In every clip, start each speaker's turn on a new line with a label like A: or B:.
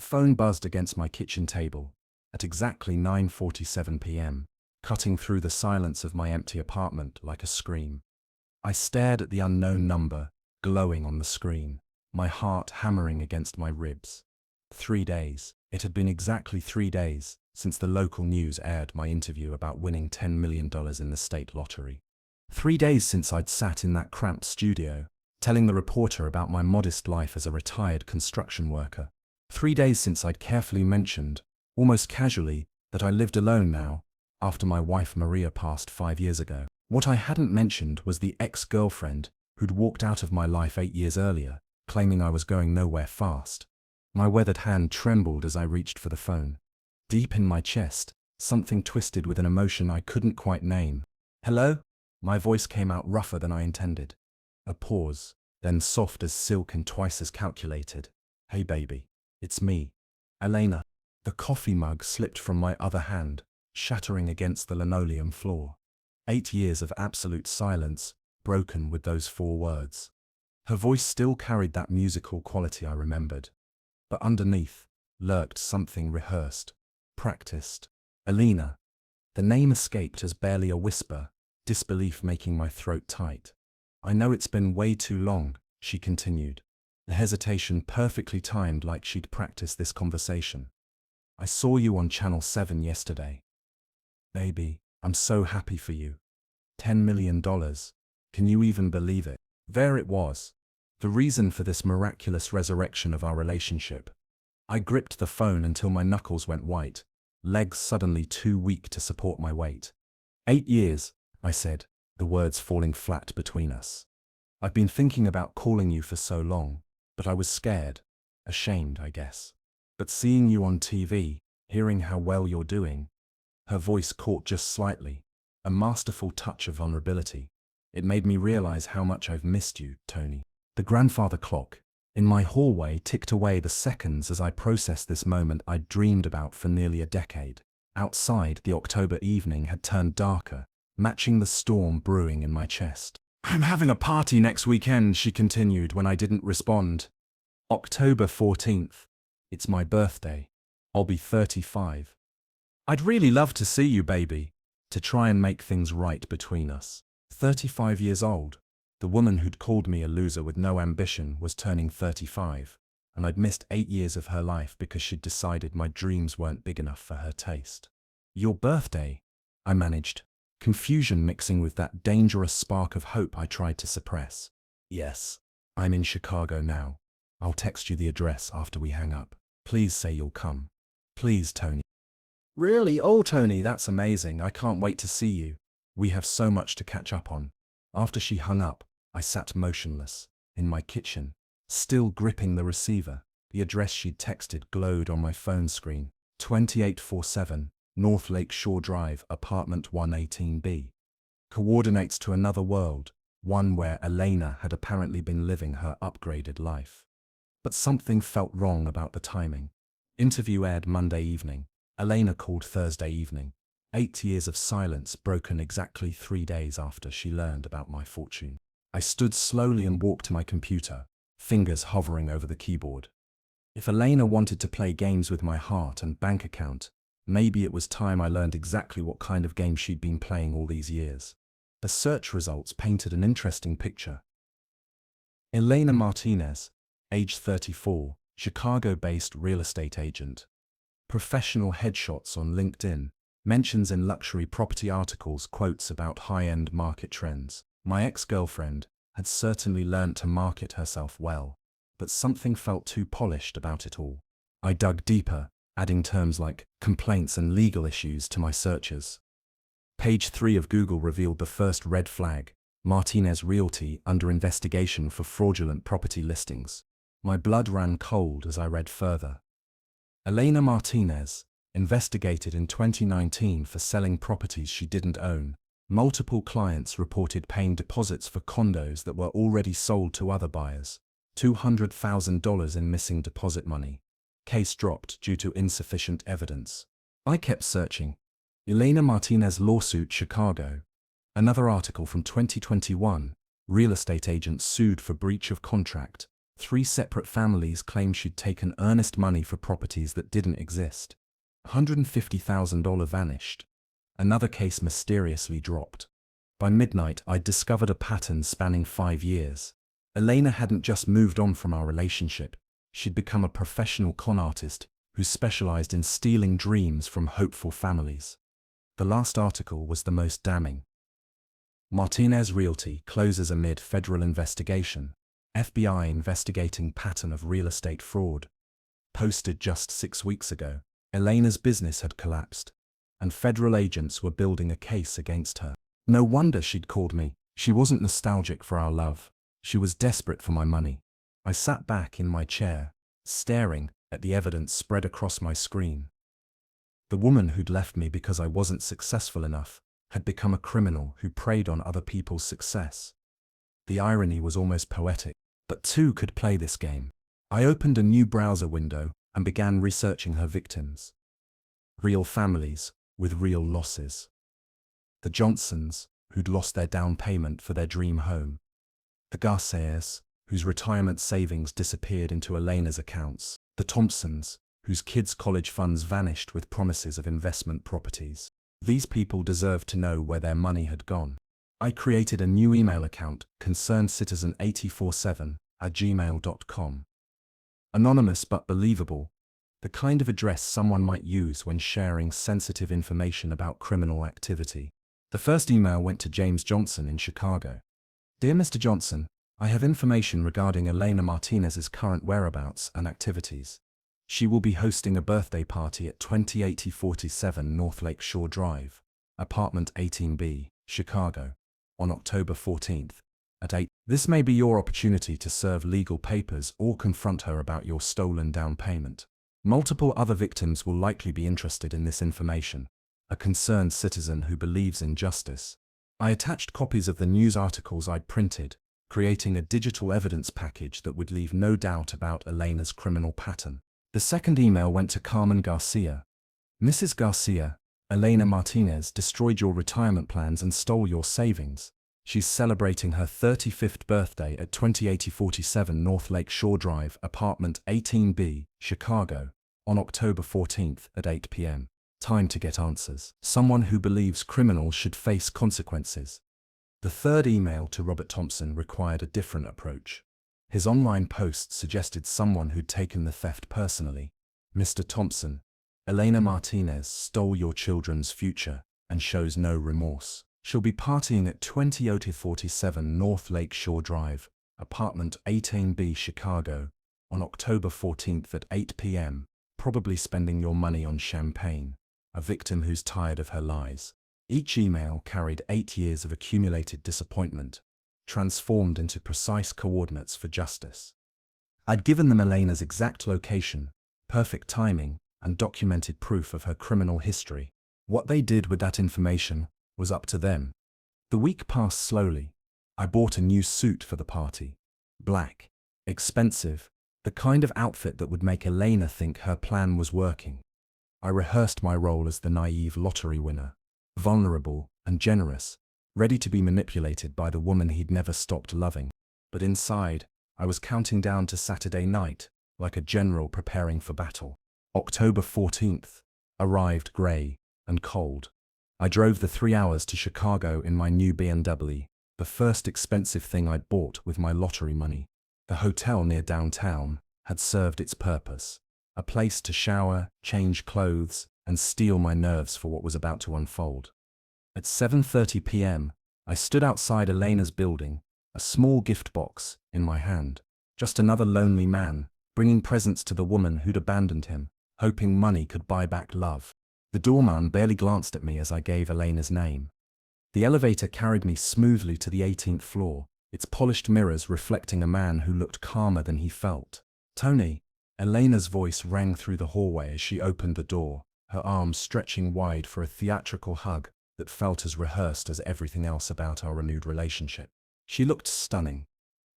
A: phone buzzed against my kitchen table at exactly 9:47 p.m., cutting through the silence of my empty apartment like a scream. I stared at the unknown number, glowing on the screen, my heart hammering against my ribs. 3 days. It had been exactly 3 days since the local news aired my interview about winning $10 million in the state lottery. 3 days since I'd sat in that cramped studio, telling the reporter about my modest life as a retired construction worker. 3 days since I'd carefully mentioned, almost casually, that I lived alone now, after my wife Maria passed 5 years ago. What I hadn't mentioned was the ex-girlfriend who'd walked out of my life 8 years earlier, claiming I was going nowhere fast. My weathered hand trembled as I reached for the phone. Deep in my chest, something twisted with an emotion I couldn't quite name. "Hello?" My voice came out rougher than I intended. A pause, then soft as silk and twice as calculated. "Hey baby, it's me, Elena." The coffee mug slipped from my other hand, shattering against the linoleum floor. 8 years of absolute silence, broken with those 4 words. Her voice still carried that musical quality I remembered. But underneath lurked something rehearsed, practiced. Elena. The name escaped as barely a whisper, disbelief making my throat tight. "I know it's been way too long," she continued, the hesitation perfectly timed like she'd practiced this conversation. "I saw you on Channel 7 yesterday. Baby, I'm so happy for you. $10 million. Can you even believe it?" There it was. The reason for this miraculous resurrection of our relationship. I gripped the phone until my knuckles went white, legs suddenly too weak to support my weight. 8 years, I said, the words falling flat between us. "I've been thinking about calling you for so long, but I was scared, ashamed, I guess. But seeing you on TV, hearing how well you're doing." Her voice caught just slightly, a masterful touch of vulnerability. "It made me realize how much I've missed you, Tony." The grandfather clock in my hallway ticked away the seconds as I processed this moment I'd dreamed about for nearly a decade. Outside, the October evening had turned darker, matching the storm brewing in my chest. "I'm having a party next weekend," she continued when I didn't respond. "October 14th. It's my birthday. I'll be 35. I'd really love to see you, baby, to try and make things right between us." 35 years old. The woman who'd called me a loser with no ambition was turning 35, and I'd missed 8 years of her life because she'd decided my dreams weren't big enough for her taste. "Your birthday?" I managed, confusion mixing with that dangerous spark of hope I tried to suppress. "Yes, I'm in Chicago now. I'll text you the address after we hang up. Please say you'll come. Please, Tony." "Really? Oh, Tony, that's amazing. I can't wait to see you. We have so much to catch up on." After she hung up, I sat motionless, in my kitchen, still gripping the receiver. The address she'd texted glowed on my phone screen. 2847, North Lake Shore Drive, apartment 118B. Coordinates to another world, one where Elena had apparently been living her upgraded life. But something felt wrong about the timing. Interview aired Monday evening. Elena called Thursday evening. 8 years of silence broken exactly 3 days after she learned about my fortune. I stood slowly and walked to my computer, fingers hovering over the keyboard. If Elena wanted to play games with my heart and bank account, maybe it was time I learned exactly what kind of game she'd been playing all these years. The search results painted an interesting picture. Elena Martinez, age 34, Chicago-based real estate agent. Professional headshots on LinkedIn, mentions in luxury property articles, quotes about high-end market trends. My ex-girlfriend had certainly learnt to market herself well, but something felt too polished about it all. I dug deeper, adding terms like complaints and legal issues to my searches. Page 3 of Google revealed the first red flag: Martinez Realty under investigation for fraudulent property listings. My blood ran cold as I read further. Elena Martinez, investigated in 2019 for selling properties she didn't own. Multiple clients reported paying deposits for condos that were already sold to other buyers. $200,000 in missing deposit money. Case dropped due to insufficient evidence. I kept searching. Elena Martinez lawsuit Chicago. Another article from 2021. Real estate agent sued for breach of contract. 3 separate families claimed she'd taken earnest money for properties that didn't exist. $150,000 vanished. Another case mysteriously dropped. By midnight, I'd discovered a pattern spanning 5 years. Elena hadn't just moved on from our relationship. She'd become a professional con artist who specialized in stealing dreams from hopeful families. The last article was the most damning. Martinez Realty closes amid federal investigation. FBI investigating pattern of real estate fraud. Posted just 6 weeks ago. Elena's business had collapsed, and federal agents were building a case against her. No wonder she'd called me. She wasn't nostalgic for our love. She was desperate for my money. I sat back in my chair, staring at the evidence spread across my screen. The woman who'd left me because I wasn't successful enough had become a criminal who preyed on other people's success. The irony was almost poetic, but two could play this game. I opened a new browser window and began researching her victims. Real families with real losses. The Johnsons, who'd lost their down payment for their dream home. The Garcias, whose retirement savings disappeared into Elena's accounts. The Thompsons, whose kids' college funds vanished with promises of investment properties. These people deserved to know where their money had gone. I created a new email account, concernedcitizen847@gmail.com. Anonymous but believable, the kind of address someone might use when sharing sensitive information about criminal activity. The first email went to James Johnson in Chicago. Dear Mr. Johnson, I have information regarding Elena Martinez's current whereabouts and activities. She will be hosting a birthday party at 208047 North Lake Shore Drive, apartment 18B, Chicago, on October 14th, at 8. This may be your opportunity to serve legal papers or confront her about your stolen down payment. Multiple other victims will likely be interested in this information. A concerned citizen who believes in justice. I attached copies of the news articles I'd printed, creating a digital evidence package that would leave no doubt about Elena's criminal pattern. The second email went to Carmen Garcia. Mrs. Garcia, Elena Martinez destroyed your retirement plans and stole your savings. She's celebrating her 35th birthday at 208047 North Lake Shore Drive, apartment 18B, Chicago, on October 14th at 8 p.m. Time to get answers. Someone who believes criminals should face consequences. The third email to Robert Thompson required a different approach. His online post suggested someone who'd taken the theft personally. Mr. Thompson, Elena Martinez stole your children's future and shows no remorse. She'll be partying at 208047 North Lake Shore Drive, apartment 18B, Chicago, on October 14th at 8 p.m., probably spending your money on champagne. A victim who's tired of her lies. Each email carried 8 years of accumulated disappointment, transformed into precise coordinates for justice. I'd given them Elena's exact location, perfect timing, and documented proof of her criminal history. What they did with that information was up to them. The week passed slowly. I bought a new suit for the party. Black. Expensive. The kind of outfit that would make Elena think her plan was working. I rehearsed my role as the naive lottery winner. Vulnerable and generous. Ready to be manipulated by the woman he'd never stopped loving. But inside, I was counting down to Saturday night, like a general preparing for battle. October 14th arrived grey and cold. I drove the 3 hours to Chicago in my new BMW, the first expensive thing I'd bought with my lottery money. The hotel near downtown had served its purpose. A place to shower, change clothes, and steel my nerves for what was about to unfold. At 7:30 p.m., I stood outside Elena's building, a small gift box in my hand. Just another lonely man, bringing presents to the woman who'd abandoned him, hoping money could buy back love. The doorman barely glanced at me as I gave Elena's name. The elevator carried me smoothly to the 18th floor, its polished mirrors reflecting a man who looked calmer than he felt. Tony, Elena's voice rang through the hallway as she opened the door, her arms stretching wide for a theatrical hug that felt as rehearsed as everything else about our renewed relationship. She looked stunning.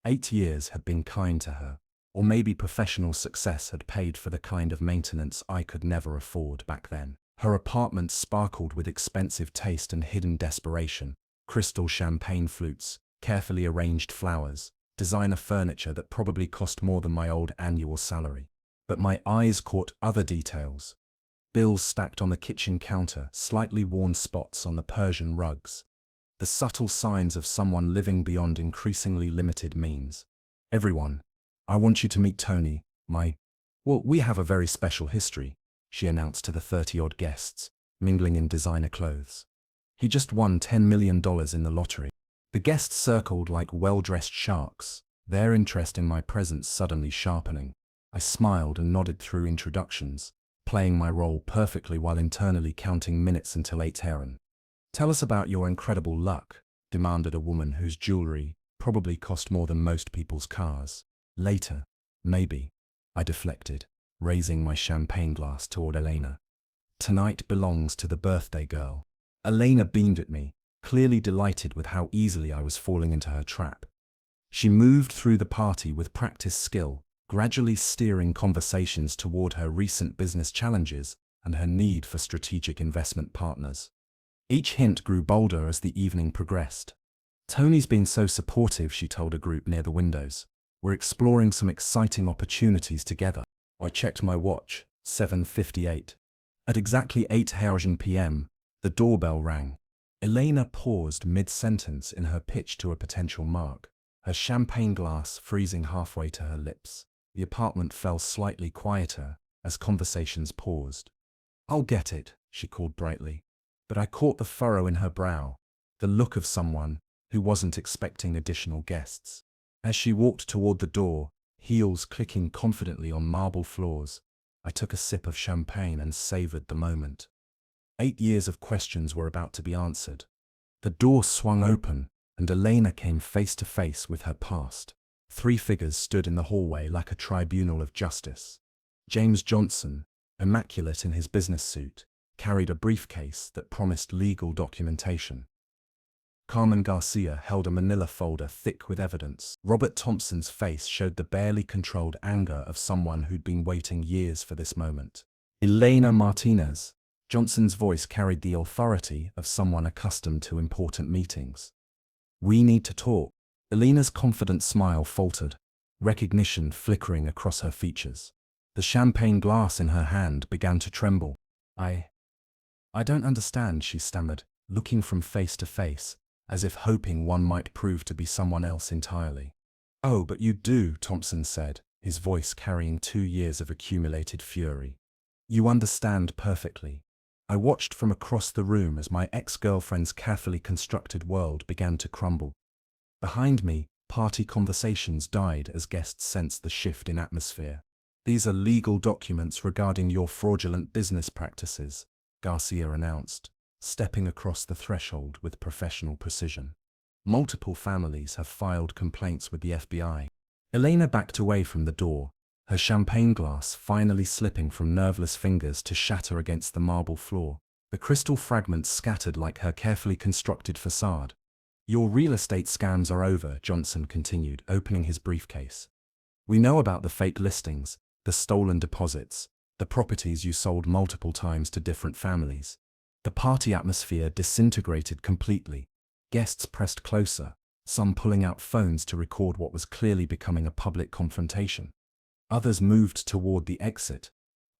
A: 8 years had been kind to her, or maybe professional success had paid for the kind of maintenance I could never afford back then. Her apartment sparkled with expensive taste and hidden desperation, crystal champagne flutes, carefully arranged flowers, designer furniture that probably cost more than my old annual salary. But my eyes caught other details. Bills stacked on the kitchen counter, slightly worn spots on the Persian rugs. The subtle signs of someone living beyond increasingly limited means. Everyone, I want you to meet Tony, well, we have a very special history, she announced to the 30-odd guests, mingling in designer clothes. He just won $10 million in the lottery. The guests circled like well-dressed sharks, their interest in my presence suddenly sharpening. I smiled and nodded through introductions, playing my role perfectly while internally counting minutes until 8 a.m. Tell us about your incredible luck, demanded a woman whose jewelry probably cost more than most people's cars. Later, maybe, I deflected, raising my champagne glass toward Elena. Tonight belongs to the birthday girl. Elena beamed at me, clearly delighted with how easily I was falling into her trap. She moved through the party with practiced skill, gradually steering conversations toward her recent business challenges and her need for strategic investment partners. Each hint grew bolder as the evening progressed. Tony's been so supportive, she told a group near the windows. We're exploring some exciting opportunities together. I checked my watch, 7:58. At exactly 8 p.m., the doorbell rang. Elena paused mid-sentence in her pitch to a potential mark, her champagne glass freezing halfway to her lips. The apartment fell slightly quieter as conversations paused. I'll get it, she called brightly. But I caught the furrow in her brow, the look of someone who wasn't expecting additional guests. As she walked toward the door, heels clicking confidently on marble floors, I took a sip of champagne and savored the moment. 8 years of questions were about to be answered. The door swung open, and Elena came face to face with her past. 3 figures stood in the hallway like a tribunal of justice. James Johnson, immaculate in his business suit, carried a briefcase that promised legal documentation. Carmen Garcia held a manila folder thick with evidence. Robert Thompson's face showed the barely controlled anger of someone who'd been waiting years for this moment. Elena Martinez. Johnson's voice carried the authority of someone accustomed to important meetings. We need to talk. Elena's confident smile faltered, recognition flickering across her features. The champagne glass in her hand began to tremble. I don't understand, she stammered, looking from face to face, as if hoping one might prove to be someone else entirely. Oh, but you do, Thompson said, his voice carrying 2 years of accumulated fury. You understand perfectly. I watched from across the room as my ex-girlfriend's carefully constructed world began to crumble. Behind me, party conversations died as guests sensed the shift in atmosphere. These are legal documents regarding your fraudulent business practices, Garcia announced, stepping across the threshold with professional precision. Multiple families have filed complaints with the FBI. Elena backed away from the door, her champagne glass finally slipping from nerveless fingers to shatter against the marble floor. The crystal fragments scattered like her carefully constructed facade. Your real estate scams are over, Johnson continued, opening his briefcase. We know about the fake listings, the stolen deposits, the properties you sold multiple times to different families. The party atmosphere disintegrated completely. Guests pressed closer, some pulling out phones to record what was clearly becoming a public confrontation. Others moved toward the exit,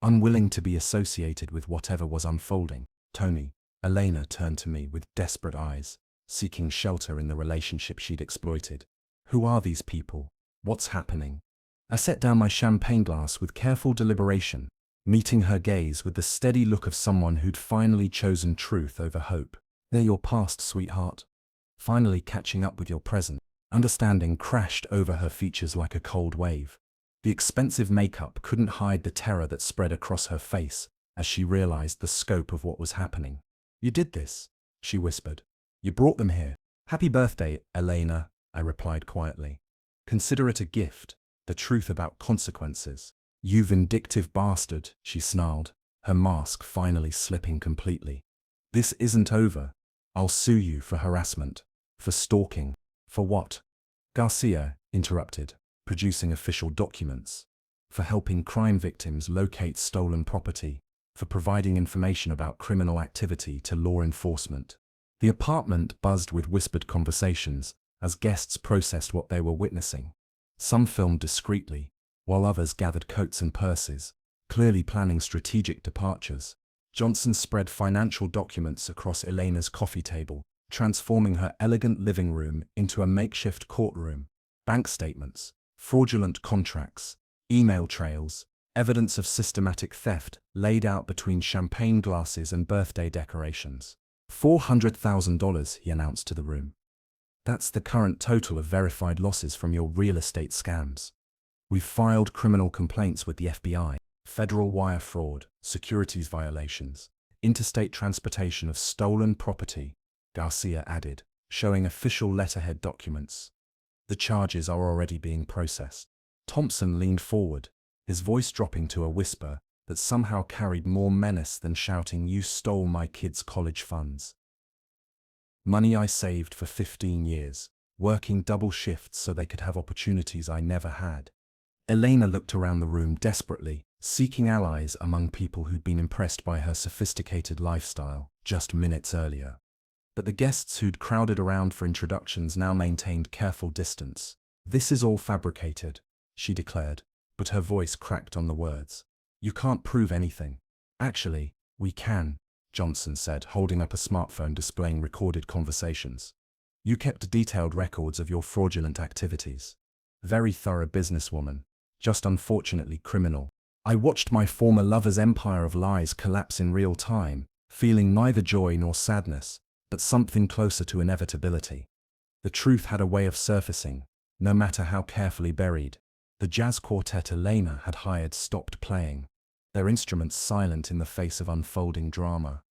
A: unwilling to be associated with whatever was unfolding. Tony, Elena turned to me with desperate eyes, seeking shelter in the relationship she'd exploited. Who are these people? What's happening? I set down my champagne glass with careful deliberation, meeting her gaze with the steady look of someone who'd finally chosen truth over hope. They're your past, sweetheart. Finally catching up with your present. Understanding crashed over her features like a cold wave. The expensive makeup couldn't hide the terror that spread across her face as she realized the scope of what was happening. You did this, she whispered. You brought them here. Happy birthday, Elena, I replied quietly. Consider it a gift, the truth about consequences. You vindictive bastard, she snarled, her mask finally slipping completely. This isn't over. I'll sue you for harassment, for stalking, for what? Garcia interrupted, producing official documents, for helping crime victims locate stolen property, for providing information about criminal activity to law enforcement. The apartment buzzed with whispered conversations, as guests processed what they were witnessing. Some filmed discreetly, while others gathered coats and purses, clearly planning strategic departures. Johnson spread financial documents across Elena's coffee table, transforming her elegant living room into a makeshift courtroom. Bank statements, fraudulent contracts, email trails, evidence of systematic theft laid out between champagne glasses and birthday decorations. $400,000, he announced to the room. That's the current total of verified losses from your real estate scams. We've filed criminal complaints with the FBI, federal wire fraud, securities violations, interstate transportation of stolen property, Garcia added, showing official letterhead documents. The charges are already being processed. Thompson leaned forward, his voice dropping to a whisper that somehow carried more menace than shouting, "You stole my kids' college funds." Money I saved for 15 years, working double shifts so they could have opportunities I never had. Elena looked around the room desperately, seeking allies among people who'd been impressed by her sophisticated lifestyle just minutes earlier. But the guests who'd crowded around for introductions now maintained careful distance. "This is all fabricated," she declared, but her voice cracked on the words. "You can't prove anything." "Actually, we can," Johnson said, holding up a smartphone displaying recorded conversations. "You kept detailed records of your fraudulent activities. Very thorough businesswoman, just unfortunately criminal. I watched my former lover's empire of lies collapse in real time, feeling neither joy nor sadness, but something closer to inevitability. The truth had a way of surfacing, no matter how carefully buried. The jazz quartet Elena had hired stopped playing, their instruments silent in the face of unfolding drama.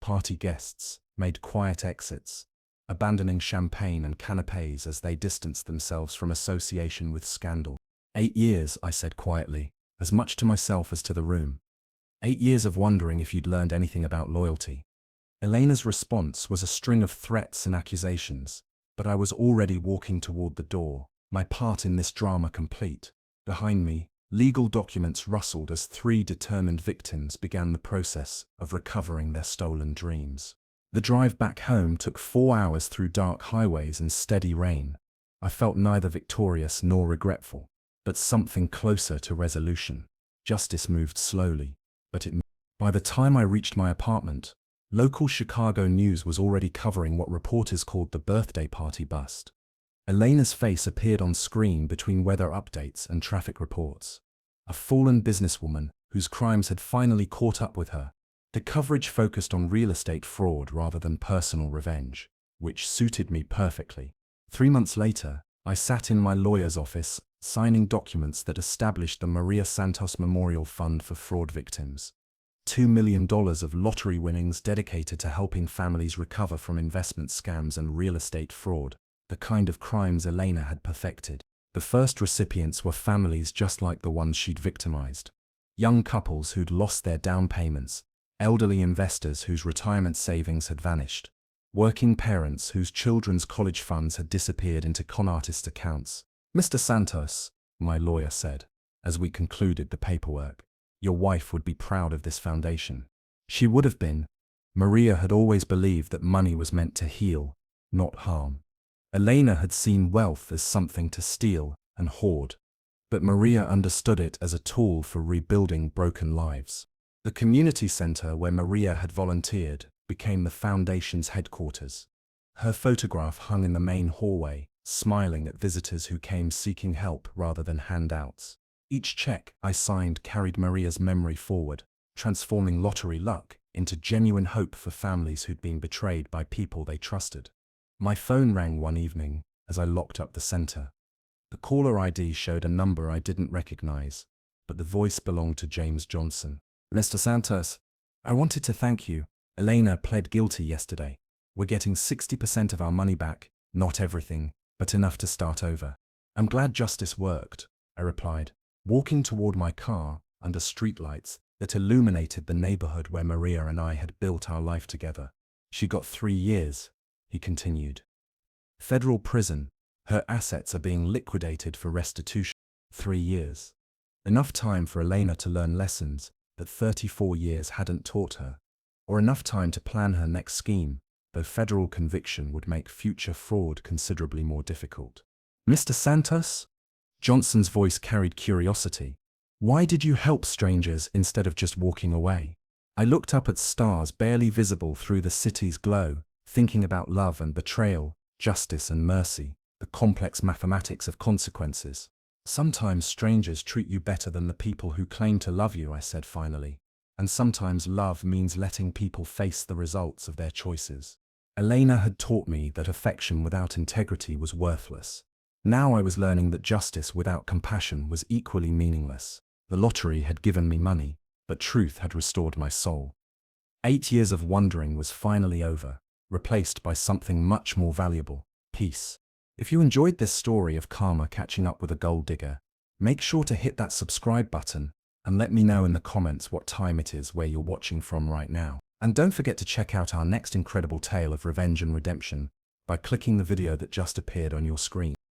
A: Party guests made quiet exits, abandoning champagne and canapés as they distanced themselves from association with scandal. 8 years, I said quietly, as much to myself as to the room. 8 years of wondering if you'd learned anything about loyalty. Elena's response was a string of threats and accusations, but I was already walking toward the door, my part in this drama complete. Behind me, legal documents rustled as 3 determined victims began the process of recovering their stolen dreams. The drive back home took 4 hours through dark highways and steady rain. I felt neither victorious nor regretful, but something closer to resolution. Justice moved slowly, but it moved. By the time I reached my apartment, local Chicago news was already covering what reporters called the birthday party bust. Elena's face appeared on screen between weather updates and traffic reports. A fallen businesswoman whose crimes had finally caught up with her. The coverage focused on real estate fraud rather than personal revenge, which suited me perfectly. 3 months later, I sat in my lawyer's office, signing documents that established the Maria Santos Memorial Fund for fraud victims. $2 million of lottery winnings dedicated to helping families recover from investment scams and real estate fraud, the kind of crimes Elena had perfected. The first recipients were families just like the ones she'd victimized. Young couples who'd lost their down payments, elderly investors whose retirement savings had vanished, working parents whose children's college funds had disappeared into con artist accounts. "Mr. Santos," my lawyer said, as we concluded the paperwork, "your wife would be proud of this foundation." She would have been. Maria had always believed that money was meant to heal, not harm. Elena had seen wealth as something to steal and hoard, but Maria understood it as a tool for rebuilding broken lives. The community center where Maria had volunteered became the foundation's headquarters. Her photograph hung in the main hallway, smiling at visitors who came seeking help rather than handouts. Each check I signed carried Maria's memory forward, transforming lottery luck into genuine hope for families who'd been betrayed by people they trusted. My phone rang one evening as I locked up the center. The caller ID showed a number I didn't recognize, but the voice belonged to James Johnson. "Mr. Santos, I wanted to thank you. Elena pled guilty yesterday. We're getting 60% of our money back, not everything, but enough to start over." "I'm glad justice worked," I replied, walking toward my car under streetlights that illuminated the neighborhood where Maria and I had built our life together. "She got 3 years, he continued. "Federal prison. Her assets are being liquidated for restitution." 3 years. Enough time for Elena to learn lessons that 34 years hadn't taught her, or enough time to plan her next scheme though federal conviction would make future fraud considerably more difficult. Mr. Santos? Johnson's voice carried curiosity. Why did you help strangers instead of just walking away? I looked up at stars barely visible through the city's glow, thinking about love and betrayal, justice and mercy, the complex mathematics of consequences. Sometimes strangers treat you better than the people who claim to love you, I said finally. And sometimes love means letting people face the results of their choices. Elena had taught me that affection without integrity was worthless. Now I was learning that justice without compassion was equally meaningless. The lottery had given me money, but truth had restored my soul. 8 years of wandering was finally over, replaced by something much more valuable: peace. If you enjoyed this story of karma catching up with a gold digger, make sure to hit that subscribe button and let me know in the comments what time it is where you're watching from right now. And don't forget to check out our next incredible tale of revenge and redemption by clicking the video that just appeared on your screen.